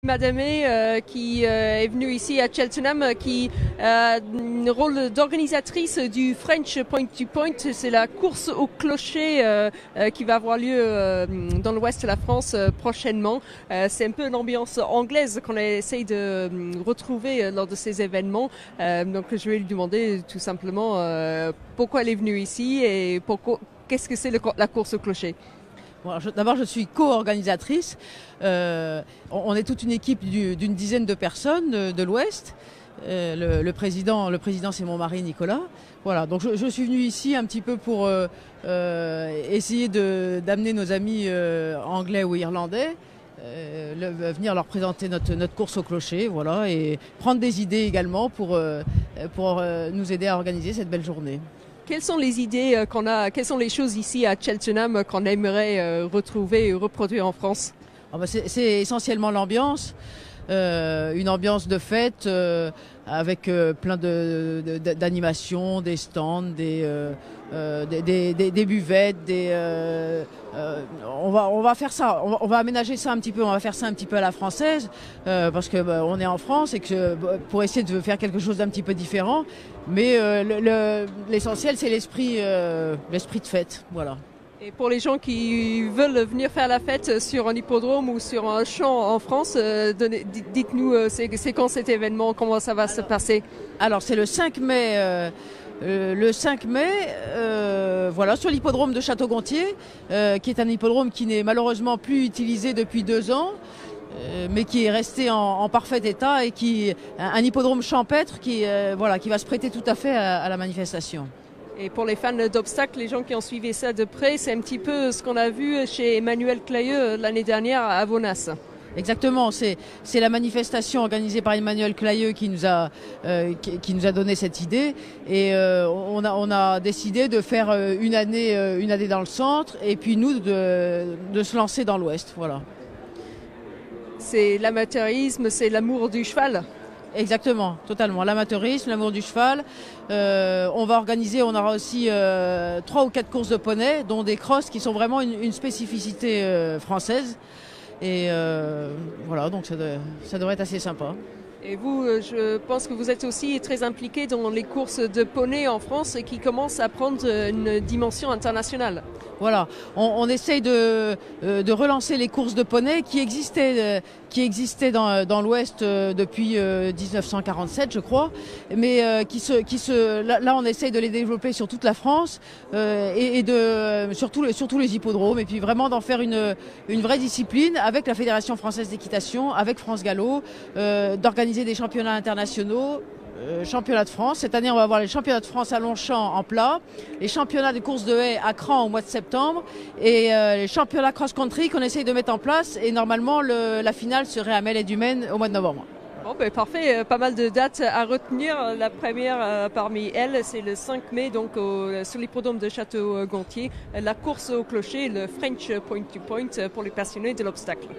Madame qui est venue ici à Cheltenham, qui a un rôle d'organisatrice du French Point to Point. C'est la course au clocher qui va avoir lieu dans l'ouest de la France prochainement. C'est un peu l'ambiance anglaise qu'on essaye de retrouver lors de ces événements. Donc je vais lui demander tout simplement pourquoi elle est venue ici et qu'est-ce que c'est la course au clocher. Bon, d'abord, je suis co-organisatrice. On est toute une équipe d'une dizaine de personnes de l'Ouest. Le président, c'est mon mari Nicolas. Voilà, donc je suis venue ici un petit peu pour essayer d'amener nos amis anglais ou irlandais, venir leur présenter notre course au clocher, voilà, et prendre des idées également pour nous aider à organiser cette belle journée. Quelles sont les idées qu'on a, quelles sont les choses ici à Cheltenham qu'on aimerait retrouver et reproduire en France? C'est essentiellement l'ambiance, une ambiance de fête avec plein d'animations, des stands, des buvettes, on va faire ça, on va aménager ça un petit peu, on va faire ça un petit peu à la française parce que on est en France et que pour essayer de faire quelque chose d'un petit peu différent, mais l'essentiel c'est l'esprit de fête, voilà. Et pour les gens qui veulent venir faire la fête sur un hippodrome ou sur un champ en France, dites-nous c'est quand cet événement, comment ça va se passer? Alors c'est le 5 mai. Voilà, sur l'hippodrome de Château-Gontier, qui est un hippodrome qui n'est malheureusement plus utilisé depuis 2 ans, mais qui est resté en parfait état et un hippodrome champêtre qui va se prêter tout à fait à la manifestation. Et pour les fans d'obstacles, les gens qui ont suivi ça de près, c'est un petit peu ce qu'on a vu chez Emmanuel Clayeux l'année dernière à Vonas. Exactement, c'est la manifestation organisée par Emmanuel Clayeux qui nous a donné cette idée, et on a décidé de faire une année dans le centre et puis nous de se lancer dans l'ouest, voilà. C'est l'amateurisme, c'est l'amour du cheval. Exactement, totalement. L'amateurisme, l'amour du cheval. On aura aussi 3 ou 4 courses de poney, dont des crosses qui sont vraiment une spécificité française. Et voilà, donc ça devrait être assez sympa. Et vous, je pense que vous êtes aussi très impliqué dans les courses de poney en France qui commencent à prendre une dimension internationale. Voilà, on essaye de relancer les courses de poney qui existaient dans l'Ouest depuis 1947, je crois, mais là on essaye de les développer sur toute la France et sur tous les hippodromes, et puis vraiment d'en faire une vraie discipline avec la Fédération française d'équitation, avec France Gallo, d'organiser des championnats internationaux. Championnat de France. Cette année, on va avoir les championnats de France à Longchamp en plat, les championnats de course de haie à Cran au mois de septembre et les championnats cross-country qu'on essaye de mettre en place. Et normalement, la finale serait à Melle et du Maine au mois de novembre. Bon, ben, parfait, pas mal de dates à retenir. La première parmi elles, c'est le 5 mai, donc sur l'hippodrome de Château-Gontier, la course au clocher, le French Point to Point pour les passionnés de l'obstacle.